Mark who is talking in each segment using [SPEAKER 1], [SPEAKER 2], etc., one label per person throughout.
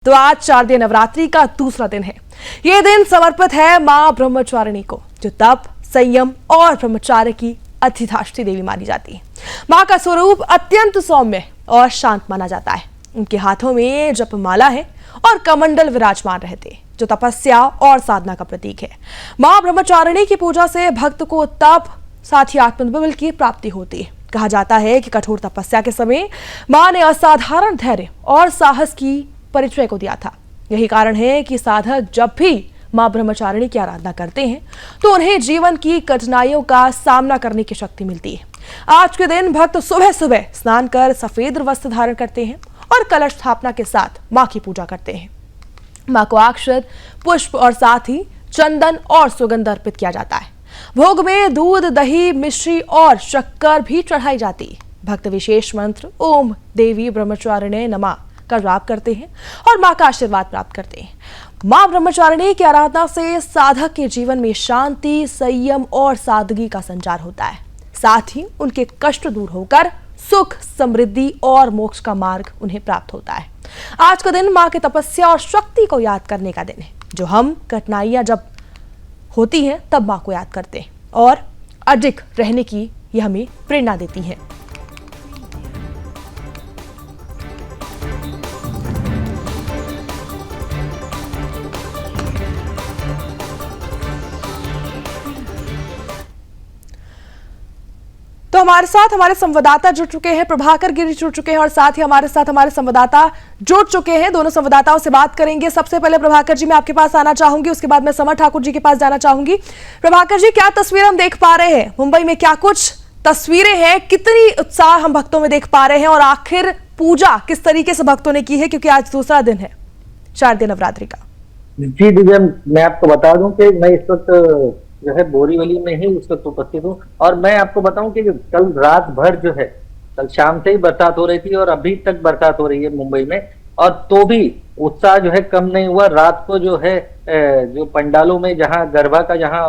[SPEAKER 1] तो आज शारदीय नवरात्रि का दूसरा दिन है। ये दिन समर्पित है मां ब्रह्मचारिणी को, जो तप, संयम और ब्रह्मचार्य की अधिष्ठात्री देवी मानी जाती है। मां का स्वरूप अत्यंत सौम्य और शांत माना जाता है। उनके हाथों में जपमाला है और कमंडल विराजमान रहते, जो तपस्या और साधना का प्रतीक है। मां ब्रह्मचारिणी की पूजा से भक्त को तप, साथ ही आत्मबल की प्राप्ति होती है। कहा जाता है कि कठोर तपस्या के समय मां ने असाधारण धैर्य और साहस की परिचय को दिया था। यही कारण है कि साधक जब भी मां ब्रह्मचारिणी की आराधना करते हैं तो उन्हें जीवन की कठिनाइयों का सामना करने की शक्ति मिलती है। आज के दिन भक्त सुबह सुबह स्नान कर सफेद वस्त्र धारण करते हैं और कलश स्थापना के साथ मां की पूजा करते हैं। मां को अक्षत, पुष्प और साथ ही चंदन और सुगंध अर्पित किया जाता है। भोग में दूध, दही, मिश्री और शक्कर भी चढ़ाई जाती है। भक्त विशेष मंत्र ओम देवी ब्रह्मचारिणे नमः का जाप करते हैं और मां का आशीर्वाद प्राप्त करते हैं। मां ब्रह्मचारिणी की आराधना से साधक के जीवन में शांति, संयम और सादगी का संचार होता है। साथ ही उनके कष्ट दूर होकर सुख, समृद्धि और मोक्ष का मार्ग उन्हें प्राप्त होता है। आज का दिन मां की तपस्या और शक्ति को याद करने का दिन है। जो हम कठिनाइयां जब होती हैं तब मां को याद करते हैं और अडिग रहने की यह हमें प्रेरणा देती है। तो हमारे साथ हमारे संवाददाता जुड़ चुके हैं, प्रभाकर गिरी जुड़ चुके हैं और साथ ही हमारे साथ हमारे संवाददाता जुड़ चुके हैं। दोनों संवाददाताओं से बात करेंगे। सबसे पहले प्रभाकर जी, मैं आपके पास आना चाहूंगी, उसके बाद मैं समर ठाकुर जी के पास जाना चाहूंगी। प्रभाकर जी, क्या तस्वीर हम देख पा रहे हैं मुंबई में? क्या कुछ तस्वीरें हैं, कितनी उत्साह हम भक्तों में देख पा रहे हैं और आखिर पूजा किस तरीके से भक्तों ने की है, क्योंकि आज दूसरा दिन है शारदीय नवरात्रि का?
[SPEAKER 2] जी दिव्या, मैं आपको बता दूं कि मैं इस वक्त जो है बोरीवली में ही इस वक्त उपस्थित हूँ और मैं आपको बताऊं कि कल रात भर जो है, कल शाम से ही बरसात हो रही थी और अभी तक बरसात हो रही है मुंबई में, और तो भी उत्साह जो है कम नहीं हुआ। रात को जो है जो पंडालों में जहाँ गरबा का जहाँ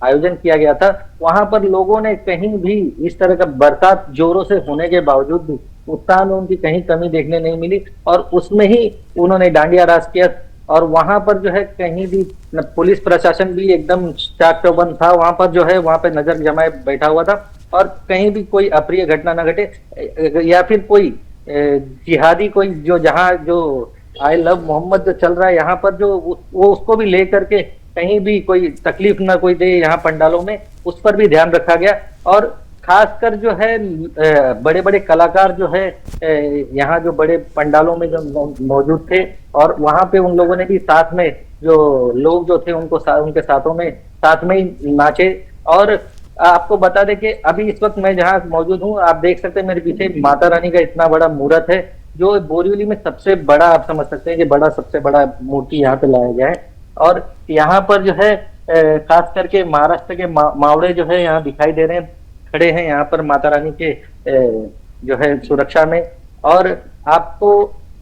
[SPEAKER 2] आयोजन किया गया था, वहां पर लोगों ने कहीं भी इस तरह का बरसात जोरों से होने के बावजूद भी उत्साह में उनकी कहीं कमी देखने नहीं मिली और उसमें ही उन्होंने डांडिया रास किया। और वहां पर जो है कहीं भी पुलिस प्रशासन भी एकदम चाक चौबंद था। वहां पर जो है वहां पर नजर जमाए बैठा हुआ था और कहीं भी कोई अप्रिय घटना न घटे या फिर कोई जिहादी कोई जो जहां जो आई लव मोहम्मद जो चल रहा है यहाँ पर, जो वो उसको भी ले करके कहीं भी कोई तकलीफ ना कोई दे यहाँ पंडालों में, उस पर भी ध्यान रखा गया। और खासकर जो है बड़े बड़े कलाकार जो है यहाँ जो बड़े पंडालों में जो मौजूद थे और वहां पे उन लोगों ने भी साथ में जो लोग जो थे उनको उनके साथ में ही नाचे। और आपको बता दें कि अभी इस वक्त मैं जहाँ मौजूद हूँ, आप देख सकते हैं मेरे पीछे माता रानी का इतना बड़ा मूर्त है, जो बोरीवली में सबसे बड़ा, आप समझ सकते हैं कि सबसे बड़ा मूर्ति यहाँ पे लाया गया है। और यहाँ पर जो है खास करके महाराष्ट्र के मावड़े जो है यहाँ दिखाई दे रहे हैं, खड़े हैं यहाँ पर माता रानी के जो है सुरक्षा में। और आपको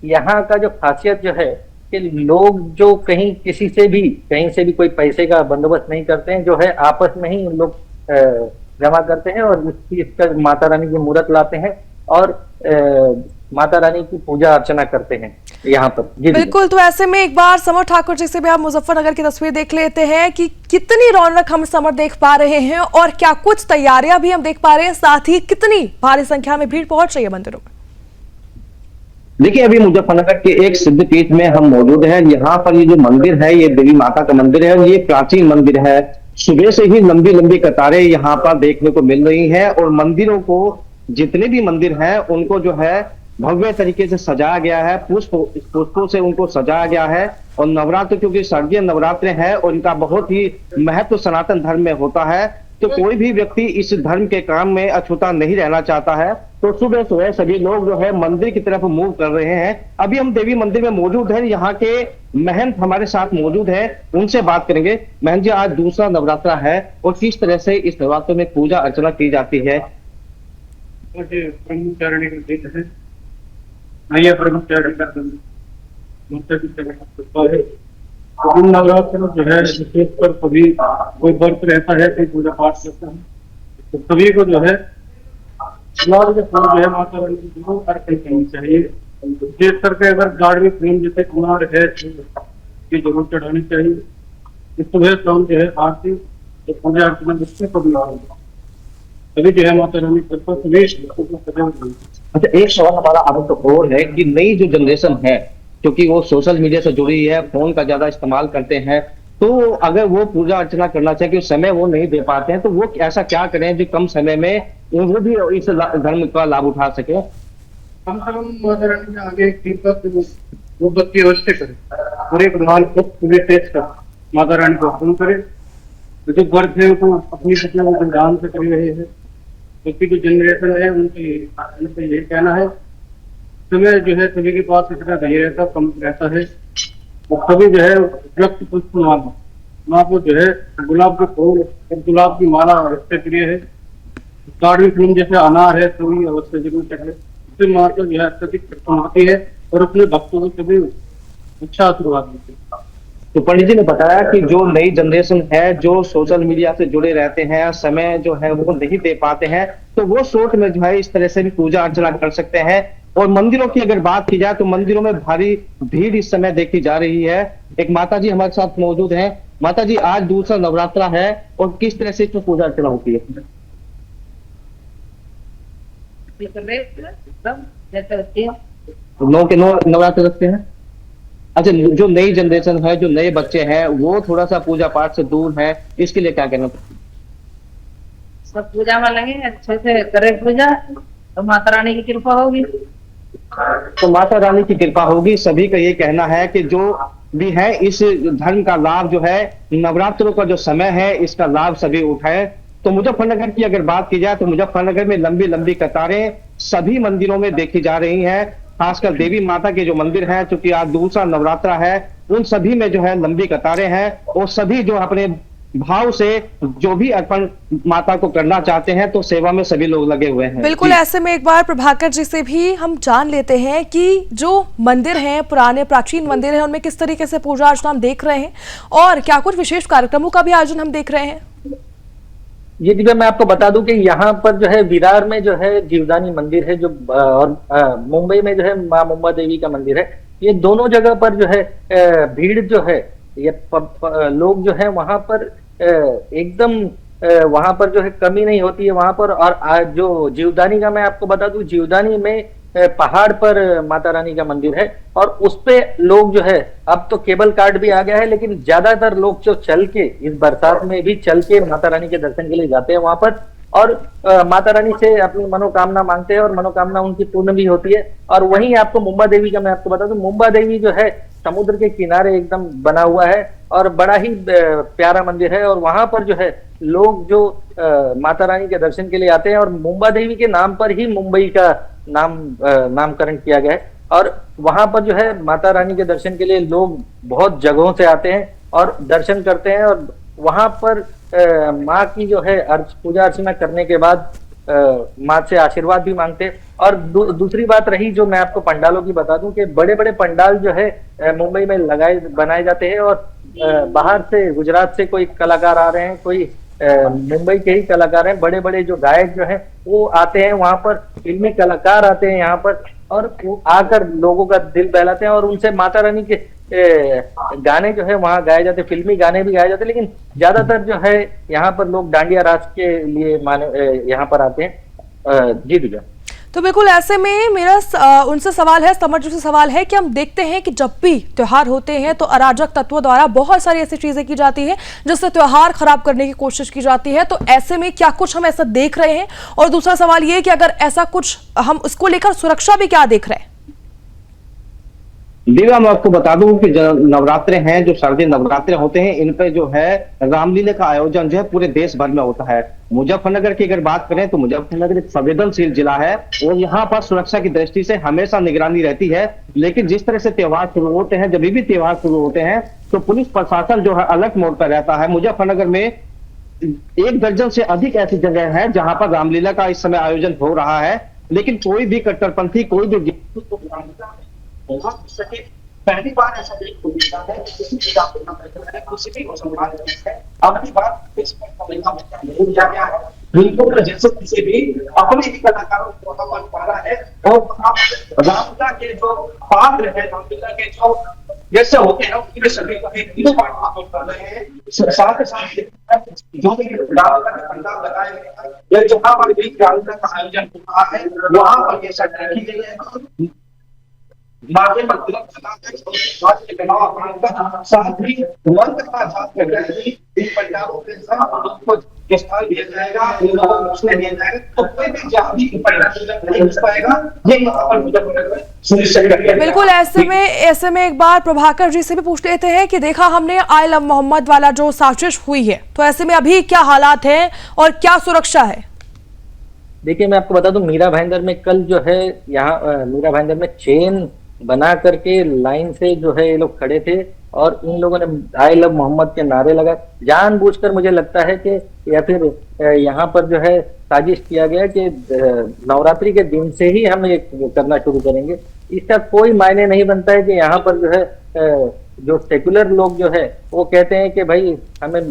[SPEAKER 2] यहाँ का जो खासियत जो है कि लोग जो कहीं से भी कोई पैसे का बंदोबस्त नहीं करते हैं, जो है आपस में ही लोग जमा करते हैं और इसका माता रानी की मूर्त लाते हैं और माता रानी की पूजा अर्चना करते हैं यहाँ पर।
[SPEAKER 1] बिल्कुल, तो ऐसे में एक बार समर ठाकुर जी से भी हम मुजफ्फरनगर की तस्वीर देख लेते हैं कि कितनी रौनक हम समर देख पा रहे हैं और क्या कुछ तैयारियां भी हम देख पा रहे हैं, साथ ही कितनी भारी संख्या में भीड़ पहुंच रही है मंदिरों में।
[SPEAKER 3] देखिए, अभी मुजफ्फरनगर के एक सिद्ध पीठ में हम मौजूद हैं। यहाँ पर ये जो मंदिर है, ये देवी माता का मंदिर है, ये प्राचीन मंदिर है। सुबह से ही लंबी लंबी कतारें यहाँ पर देखने को मिल रही है और मंदिरों को, जितने भी मंदिर हैं उनको जो है भव्य तरीके से सजाया गया है, पुष्पों से उनको सजाया गया है। और नवरात्र, क्योंकि शारदीय नवरात्र है और इनका बहुत ही महत्व सनातन धर्म में होता है, तो कोई भी व्यक्ति इस धर्म के काम में अछूता नहीं रहना चाहता है। तो सुबह सुबह सभी लोग जो है मंदिर की तरफ मूव कर रहे हैं। अभी हम देवी मंदिर में मौजूद हैं, यहाँ के महंत हमारे साथ मौजूद हैं, उनसे बात करेंगे। महंत जी, आज दूसरा नवरात्रा है और किस तरह से इस नवरात्र में पूजा अर्चना की जाती है?
[SPEAKER 4] नवरात्र में जो है विशेष पर कभी कोई व्रत रहता है, कोई पूजा पाठ करता है, तो सभी को जो है जो है माता रानी की जरूर अर्पण करनी चाहिए। विशेष करके अगर धार्मिक फिल्म जैसे कुमार है की जरूर चढ़ानी चाहिए। इस सुबह शाम जो है आरती तो पूजा अर्चना बच्चे को भी तभी जो है माता रानी कृपा सुरेश को सदैव रहे।
[SPEAKER 3] अच्छा, एक सवाल हमारा अब तो और है कि नई जो जनरेशन है, क्योंकि वो सोशल मीडिया से जुड़ी है, फोन का ज्यादा इस्तेमाल करते हैं, तो अगर वो पूजा अर्चना करना चाहे कि समय वो नहीं दे पाते हैं, तो वो ऐसा क्या करें जो कम समय में वो भी इस धर्म का लाभ उठा सके?
[SPEAKER 4] कम से कम माता रानी के आगे एक दीपक वो बत्ती अवश्य करे और एक रुमाल को सुबह तेज कर माता रानी को अर्पण करे। तो जो वर्ग है वो अपनी घटना को संविधान से कर रहे हैं, क्योंकि जो जनरेशन है उनसे यही कहना है समय जो है सभी के पास इतना नहीं रहता, कम रहता है। वो सभी जो है व्यक्त पुष्प माँ को जो है गुलाब के फूल और गुलाब की माला अवश्य प्रिय है। कार्ड फिल्म जैसे अनार है तो भी अवश्य जरूर चढ़े, उससे माँ को जो है अत्यधिक प्रसन्न होती है और अपने भक्तों को सभी अच्छा आशीर्वाद देती है।
[SPEAKER 3] तो पंडित जी ने बताया कि जो नई जनरेशन है, जो सोशल मीडिया से जुड़े रहते हैं, समय जो है वो नहीं दे पाते हैं, तो वो शॉर्ट में जो है इस तरह से भी पूजा अर्चना कर सकते हैं। और मंदिरों की अगर बात की जाए तो मंदिरों में भारी भीड़ इस समय देखी जा रही है। एक माता जी हमारे साथ मौजूद हैं। माता जी, आज दूसरा नवरात्रा है और किस तरह से इसमें पूजा अर्चना होती है? नौ के नौ नवरात्र रखते हैं। अच्छा, जो नई जनरेशन है, जो नए बच्चे हैं, वो थोड़ा सा पूजा पाठ से दूर है, इसके लिए क्या कहना?
[SPEAKER 5] सब पूजा में लगे, अच्छे से करे पूजा तो माता रानी की कृपा होगी।
[SPEAKER 3] तो माता रानी की कृपा होगी। सभी का ये कहना है कि जो भी है इस धर्म का लाभ जो है, नवरात्रों का जो समय है, इसका लाभ सभी उठाए। तो मुजफ्फरनगर की अगर बात की जाए तो मुजफ्फरनगर में लंबी लंबी कतारें सभी मंदिरों में देखी जा रही हैं। खासकर देवी माता के जो मंदिर है, चूंकि आज दूसरा नवरात्रा है, उन सभी में जो है लंबी कतारें हैं और सभी जो अपने भाव से जो भी अर्पण माता को करना चाहते हैं, तो सेवा में सभी लोग लगे हुए हैं।
[SPEAKER 1] बिल्कुल, ऐसे में एक बार प्रभाकर जी से भी हम जान लेते हैं कि जो मंदिर हैं, पुराने प्राचीन मंदिर हैं, उनमें किस तरीके से पूजा अर्चना हम देख रहे हैं और क्या कुछ विशेष कार्यक्रमों का भी आयोजन हम देख रहे हैं।
[SPEAKER 2] ये दिव्या, मैं आपको बता दूं कि यहाँ पर जो है विरार में जो है जीवदानी मंदिर है, जो और मुंबई में जो है माँ मुंबा देवी का मंदिर है। ये दोनों जगह पर जो है भीड़ जो है, ये लोग जो है वहां पर एकदम वहां पर जो है कमी नहीं होती है वहां पर। और जो जीवदानी का मैं आपको बता दूं, जीवदानी में पहाड़ पर माता रानी का मंदिर है और उस पे लोग जो है, अब तो केबल कार्ड भी आ गया है, लेकिन ज्यादातर लोग जो चल के, इस बरसात में भी चल के माता रानी के दर्शन के लिए जाते हैं वहां पर और माता रानी से अपनी मनोकामना मांगते हैं और मनोकामना उनकी पूर्ण भी होती है। और वहीं आपको मुंबा देवी का मैं आपको बता दूं, मुंबा देवी जो है समुद्र के किनारे एकदम बना हुआ है और बड़ा ही प्यारा मंदिर है। और वहां पर जो है लोग जो माता रानी के दर्शन के लिए आते हैं और मुंबा देवी के नाम पर ही मुंबई का नामकरण किया गया है। और वहां पर जो है माता रानी के दर्शन के लिए लोग बहुत जगहों से आते हैं और दर्शन करते हैं और वहां पर माँ की जो है पूजा अर्चना करने के बाद माँ से आशीर्वाद भी मांगते हैं। और दूसरी बात रही, जो मैं आपको पंडालों की बता दूं कि बड़े बड़े पंडाल जो है मुंबई में बनाए जाते हैं और बाहर से, गुजरात से कोई कलाकार आ रहे हैं, कोई मुंबई के ही कलाकार हैं, बड़े बड़े जो गायक जो हैं वो आते हैं वहां पर, फिल्मी कलाकार आते हैं यहाँ पर और वो आकर लोगों का दिल बहलाते हैं और उनसे माता रानी के गाने जो है वहां गाए जाते, फिल्मी गाने भी गाए जाते, लेकिन ज्यादातर जो है यहाँ पर लोग डांडिया रास के लिए यहाँ पर आते हैं। जी दिव्या।
[SPEAKER 1] तो बिल्कुल ऐसे में मेरा उनसे सवाल है, समर जी से सवाल है कि हम देखते हैं कि जब भी त्योहार होते हैं तो अराजक तत्वों द्वारा बहुत सारी ऐसी चीजें की जाती है जिससे त्योहार खराब करने की कोशिश की जाती है। तो ऐसे में क्या कुछ हम ऐसा देख रहे हैं? और दूसरा सवाल ये कि अगर ऐसा कुछ, हम उसको लेकर सुरक्षा भी क्या देख रहे हैं?
[SPEAKER 3] दिव्या, मैं आपको बता दूं कि जो नवरात्रे हैं, जो शारदीय नवरात्रे होते हैं, इन पे जो है रामलीला का आयोजन जो है पूरे देश भर में होता है। मुजफ्फरनगर की अगर बात करें तो मुजफ्फरनगर एक संवेदनशील जिला है और यहाँ पर सुरक्षा की दृष्टि से हमेशा निगरानी रहती है। लेकिन जिस तरह से त्योहार शुरू होते हैं, जब भी त्योहार शुरू होते हैं, तो पुलिस प्रशासन जो है अलर्ट मोड पर रहता है। मुजफ्फरनगर में 1 दर्जन से अधिक ऐसी जगह है जहां पर रामलीला का इस समय आयोजन हो रहा है, लेकिन कोई भी कट्टरपंथी, कोई भी पहली बार ऐसा देखने को मिलता है कि किसी भी मुसलमान है। अब की बात इस पर नहीं किया गया है, बिल्कुल जैसे किसी भी अपने ही कलाकारों को वहां पर पाना है और रामलीला के जो पात्र है, रामलीला के जो जैसे होते हैं उनके सभी को एक कर रहे हैं। साथ ही साथ जो भी रामलीला का पंडाल लगाए गए हैं या जहां पर भी रामलीला का आयोजन हो रहा है वहां पर ये सब रखी गई है। माथे पर तिलक लगाकर साथ ही मंत्र का जाप करके इन पंडालों के साथ को स्थान दिया जाएगा, इन लोगों को उसने दिया जाएगा, तो कोई भी जाति पंडाल नहीं घुस पाएगा। ये यहाँ पर मुजफ्फरनगर सुनिश्चित करके
[SPEAKER 1] बिल्कुल ऐसे में एक बार प्रभाकर जी से भी पूछ लेते हैं कि देखा हमने आई लव मोहम्मद वाला जो साजिश हुई है, तो ऐसे में अभी क्या हालात हैं और क्या सुरक्षा है?
[SPEAKER 2] देखिए, मैं आपको बता दूं, मीरा भाईंदर में कल जो है यहाँ मीरा भाईंदर में चेन बना करके लाइन से जो है ये लोग खड़े थे और इन लोगों ने आई लव मोहम्मद के नारे लगाए जानबूझकर। मुझे लगता है कि या फिर यहाँ पर जो है साजिश किया गया कि नवरात्रि के दिन से ही हम ये करना शुरू करेंगे। इसका कोई मायने नहीं बनता है कि यहाँ पर जो है जो सेकुलर लोग जो है वो कहते हैं कि भाई हमें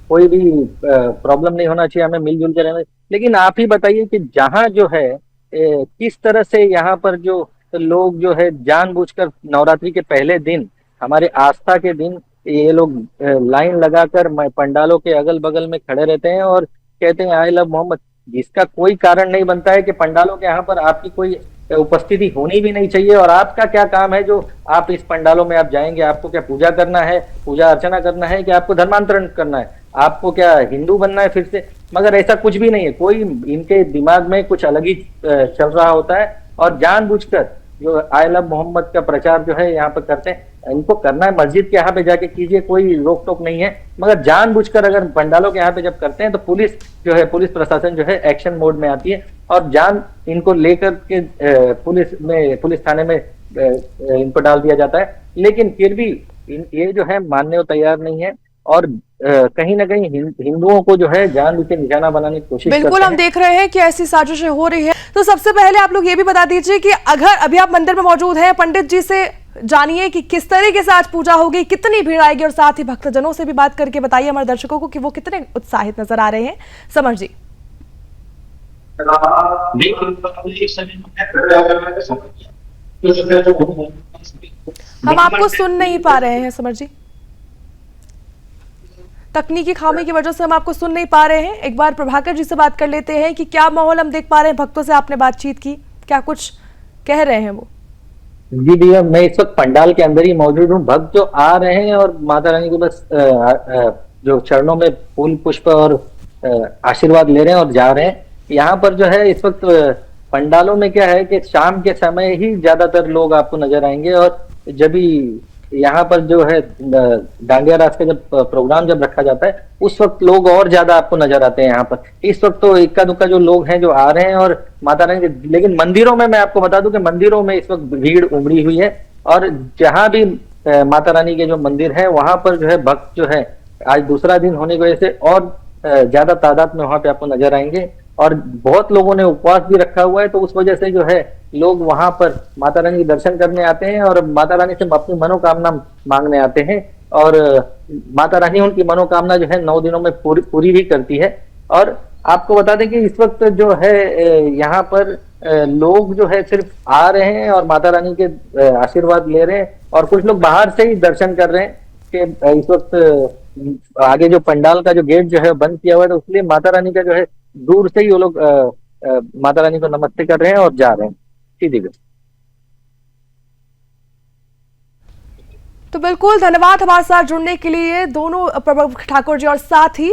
[SPEAKER 2] कोई भी प्रॉब्लम नहीं होना चाहिए, हमें मिलजुल कर रहना। लेकिन आप ही बताइए कि जहाँ जो है किस तरह से यहाँ पर जो लोग जो है जानबूझकर नवरात्रि के पहले दिन, हमारे आस्था के दिन, ये लोग लाइन लगाकर पंडालों के अगल बगल में खड़े रहते हैं और कहते हैं आई लव मोहम्मद, जिसका कोई कारण नहीं बनता है कि पंडालों के यहाँ पर आपकी कोई उपस्थिति होनी भी नहीं चाहिए। और आपका क्या काम है जो आप इस पंडालों में आप जाएंगे? आपको क्या पूजा करना है, पूजा अर्चना करना है, कि आपको धर्मांतरण करना है? आपको क्या हिंदू बनना है फिर से? मगर ऐसा कुछ भी नहीं है। कोई इनके दिमाग में कुछ अलग ही चल रहा होता है और जानबूझकर जो आई लव मोहम्मद का प्रचार जो है यहाँ पर करते हैं। इनको करना है मस्जिद के यहाँ पे जाके कीजिए, कोई रोक टोक नहीं है, मगर जानबूझकर अगर पंडालों के यहाँ पे जब करते हैं तो पुलिस जो है, पुलिस प्रशासन जो है एक्शन मोड में आती है और जान इनको लेकर के पुलिस थाने में इनको डाल दिया जाता है। लेकिन फिर भी ये जो है मानने को तैयार नहीं है और कहीं ना कहीं हिंदुओं को जो है जानबूझ के निशाना बनाने की कोशिश
[SPEAKER 1] बिल्कुल हम देख रहे हैं कि ऐसी साजिशें हो रही है। तो सबसे पहले आप लोग ये भी बता दीजिए कि अगर अभी आप मंदिर में मौजूद हैं, पंडित जी से जानिए कि किस तरीके से आज पूजा होगी, कितनी भीड़ आएगी और साथ ही भक्तजनों से भी बात करके बताइए हमारे दर्शकों को कि वो कितने उत्साहित नजर आ रहे हैं। समर जी। हम आपको सुन नहीं पा रहे हैं समर जी, तकनीकी खामी की वजह से हम आपको सुन नहीं पा रहे हैं। एक बार प्रभाकर जी से बात कर लेते हैं कि क्या माहौल हम देख पा रहे हैं। भक्तों से आपने बातचीत की, क्या कुछ कह रहे हैं वो?
[SPEAKER 2] जी भैया, मैं इस वक्त पंडाल के अंदर ही मौजूद हूँ। भक्त जो आ रहे हैं और माता रानी को बस जो चरणों में फूल पुष्प और आशीर्वाद ले रहे हैं और जा रहे हैं। यहाँ पर जो है इस वक्त पंडालों में क्या है कि शाम के समय ही ज्यादातर लोग आपको नजर आएंगे और जब भी यहाँ पर जो है डांडिया रास का जब प्रोग्राम जब रखा जाता है उस वक्त लोग और ज्यादा आपको नजर आते हैं यहाँ पर। इस वक्त तो इक्का दुक्का जो लोग हैं जो आ रहे हैं और माता रानी के, लेकिन मंदिरों में मैं आपको बता दूं कि मंदिरों में इस वक्त भीड़ उमड़ी हुई है और जहां भी माता रानी के जो मंदिर है वहां पर जो है भक्त जो है आज दूसरा दिन होने की वजह से और ज्यादा तादाद में वहां पे आपको नजर आएंगे और बहुत लोगों ने उपवास भी रखा हुआ है। तो उस वजह से जो है लोग वहां पर माता रानी के दर्शन करने आते हैं और माता रानी से अपनी मनोकामना मांगने आते हैं और माता रानी उनकी मनोकामना जो है 9 दिनों में पूरी भी करती है। और आपको बता दें कि इस वक्त जो है यहाँ पर लोग जो है सिर्फ आ रहे हैं और माता रानी के आशीर्वाद ले रहे हैं और कुछ लोग बाहर से ही दर्शन कर रहे हैं कि इस वक्त आगे जो पंडाल का जो गेट जो है बंद किया हुआ है, तो इसलिए माता रानी का जो है दूर से ही वो लोग माता रानी को नमस्ते कर रहे हैं और जा रहे हैं सीधे।
[SPEAKER 1] तो बिल्कुल धन्यवाद हमारे साथ जुड़ने के लिए दोनों प्रभु ठाकुर जी और साथ ही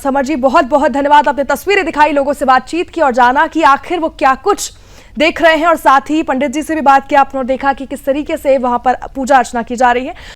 [SPEAKER 1] समर जी, बहुत बहुत धन्यवाद। आपने तस्वीरें दिखाई, लोगों से बातचीत की और जाना कि आखिर वो क्या कुछ देख रहे हैं और साथ ही पंडित जी से भी बात की आपने और देखा कि किस तरीके से वहां पर पूजा अर्चना की जा रही है।